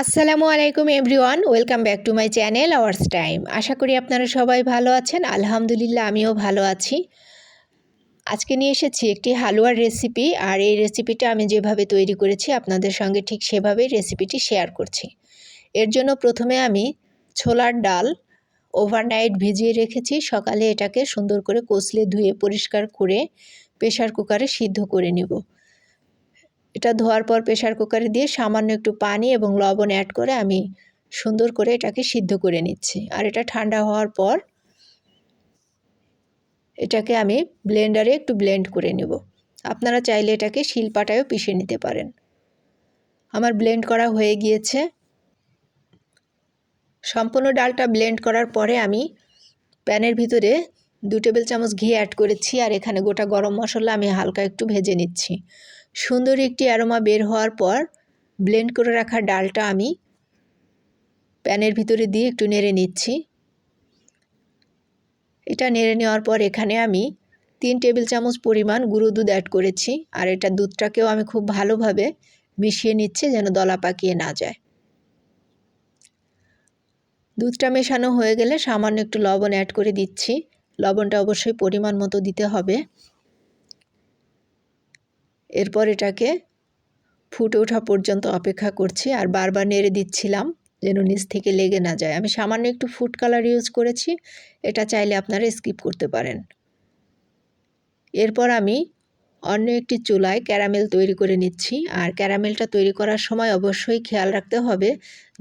আসসালামু আলাইকুম everyone, welcome back to my channel ours time. আশা করি আপনারা সবাই ভালো আছেন। আলহামদুলিল্লাহ আমিও ভালো আছি। আজকে নিয়ে এসেছি একটি হালুয়ার রেসিপি, আর এই রেসিপিটা আমি যেভাবে তৈরি করেছি আপনাদের সঙ্গে ঠিক সেভাবেই রেসিপিটি শেয়ার করছি। এর জন্য প্রথমে আমি ছোলার ডাল ওভারনাইট ভিজিয়ে রেখেছি। সকালে এটাকে সুন্দর করে কষলে ধুয়ে পরিষ্কার করে প্রেশার কুকারে সিদ্ধ করে নেব। এটা ধোয়ার পর প্রেশার কুকারে দিয়ে সামান্য একটু পানি এবং লবণ অ্যাড করে আমি সুন্দর করে এটাকে সিদ্ধ করে নিচ্ছি। আর এটা ঠান্ডা হওয়ার পর এটাকে আমি ব্লেন্ডারে একটু ব্লেন্ড করে নেব। আপনারা চাইলে এটাকে শিলপাটায়ও পিষে নিতে পারেন। আমার ব্লেন্ড করা হয়ে গিয়েছে। সম্পূর্ণ ডালটা ব্লেন্ড করার পরে আমি প্যানের ভিতরে 2 টেবিল চামচ ঘি অ্যাড করেছি, আর এখানে গোটা গরম মশলা আমি হালকা একটু ভেজে নিচ্ছি। সুন্দর একটি অ্যারোমা বের হওয়ার পর ব্লেন্ড করে রাখা ডালটা আমি প্যানের ভিতরে দিয়ে একটু নেড়ে নিচ্ছি। এটা নেড়ে নেওয়ার পর এখানে আমি 3 টেবিল চামচ পরিমাণ গুঁড়ো দুধ অ্যাড করেছি, আর এটা দুধটাকেও আমি খুব ভালোভাবে মিশিয়ে নিচ্ছি যেন দলা পাকিয়ে না যায়। দুধটা মেশানো হয়ে গেলে সামান্য একটু লবণ অ্যাড করে দিচ্ছি। লবণটা অবশ্যই পরিমাণ মতো দিতে হবে। এরপর এটাকে ফুটে ওঠা পর্যন্ত অপেক্ষা করছি, আর বারবার নেড়ে দিচ্ছিলাম যেন নিচ থেকে লেগে না যায়। আমি সামান্য একটু ফুড কালার ইউজ করেছি, এটা চাইলে আপনারা স্কিপ করতে পারেন। এরপর আমি অন্য একটি চুলায় ক্যারামেল তৈরি করে নিচ্ছি, আর ক্যারামেলটা তৈরি করার সময় অবশ্যই খেয়াল রাখতে হবে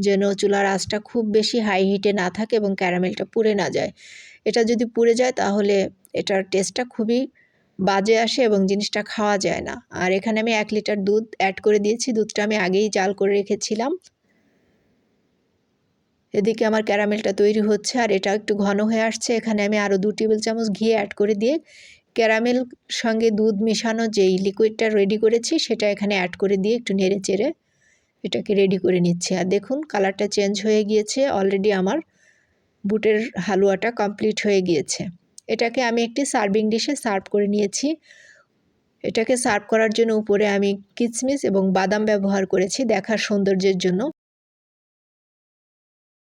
যেন চুলার আঁচটা খুব বেশি হাই হিটে না থাকে এবং ক্যারামেলটা পুড়ে না যায়। এটা যদি পুড়ে যায় তাহলে এটার টেস্টটা খুবই বাজে আসে এবং জিনিসটা খাওয়া যায় না। আর এখানে আমি 1 লিটার দুধ অ্যাড করে দিয়েছি। দুধটা আমি আগেই জাল করে রেখেছিলাম। এদিকে আমার ক্যারামেলটা তৈরি হচ্ছে আর এটা একটু ঘন হয়ে আসছে। এখানে আমি আরও 2 টেবিল চামচ ঘি অ্যাড করে দিয়ে ক্যারামেল সঙ্গে দুধ মেশানো যেই লিকুইডটা রেডি করেছি সেটা এখানে অ্যাড করে দিয়ে একটু নেড়ে চেড়ে এটাকে রেডি করে নিচ্ছি। আর দেখুন কালারটা চেঞ্জ হয়ে গিয়েছে। অলরেডি আমার বুটের হালুয়াটা কমপ্লিট হয়ে গিয়েছে। এটাকে আমি একটি সার্ভিং ডিশে সার্ভ করে নিয়েছি। এটাকে সার্ভ করার জন্য উপরে আমি কিশমিশ এবং বাদাম ব্যবহার করেছি দেখার সৌন্দর্যের জন্য।